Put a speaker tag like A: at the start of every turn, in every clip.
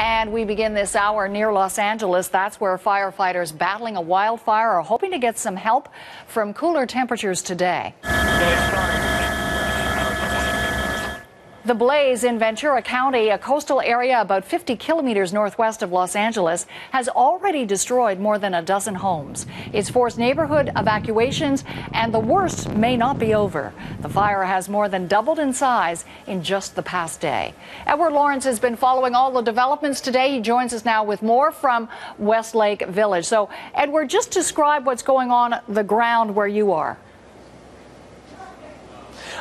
A: And we begin this hour near Los Angeles. That's where firefighters battling a wildfire are hoping to get some help from cooler temperatures today. The blaze in Ventura County, a coastal area about 50 kilometers northwest of Los Angeles, has already destroyed more than a dozen homes. It's forced neighborhood evacuations, and the worst may not be over. The fire has more than doubled in size in just the past day. Edward Lawrence has been following all the developments today. He joins us now with more from Westlake Village. So, Edward, just describe what's going on the ground where you are.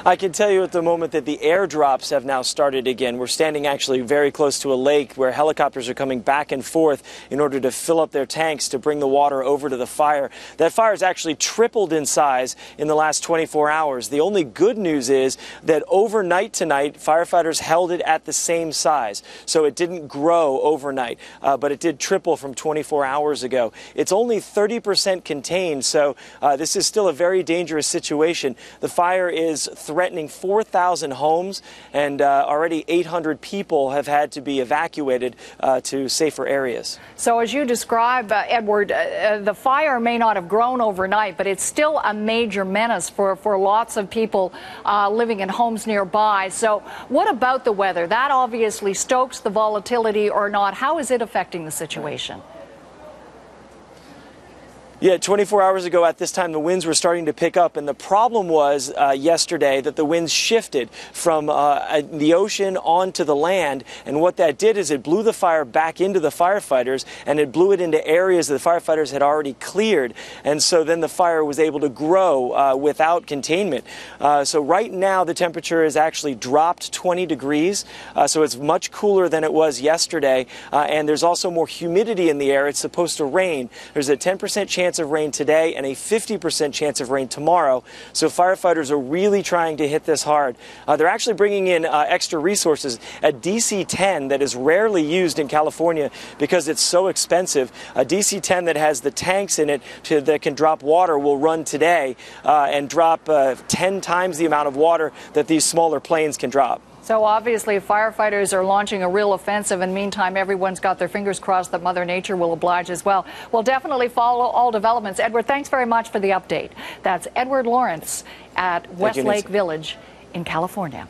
B: I can tell you at the moment that the airdrops have now started again. We're standing actually very close to a lake where helicopters are coming back and forth in order to fill up their tanks to bring the water over to the fire. That fire has actually tripled in size in the last 24 hours. The only good news is that overnight tonight, firefighters held it at the same size. So it didn't grow overnight, but it did triple from 24 hours ago. It's only 30% contained, so this is still a very dangerous situation. The fire is threatening 4,000 homes, and already 800 people have had to be evacuated to safer areas.
A: So as you describe, Edward, the fire may not have grown overnight, but it's still a major menace for lots of people living in homes nearby. So what about the weather? That obviously stokes the volatility or not. How is it affecting the situation?
B: Yeah, 24 hours ago at this time, the winds were starting to pick up, and the problem was yesterday that the winds shifted from the ocean onto the land, and what that did is it blew the fire back into the firefighters, and it blew it into areas that the firefighters had already cleared, and so then the fire was able to grow without containment. So right now, the temperature has actually dropped 20 degrees, so it's much cooler than it was yesterday, and there's also more humidity in the air. It's supposed to rain. There's a 10% chance of rain today and a 50% chance of rain tomorrow. So firefighters are really trying to hit this hard. They're actually bringing in extra resources. A DC-10 that is rarely used in California because it's so expensive. A DC-10 that has the tanks in it that can drop water will run today and drop 10 times the amount of water that these smaller planes can drop.
A: So obviously firefighters are launching a real offensive, and meantime everyone's got their fingers crossed that Mother Nature will oblige as well. We'll definitely follow all developments. Edward, thanks very much for the update. That's Edward Lawrence at Westlake Village in California.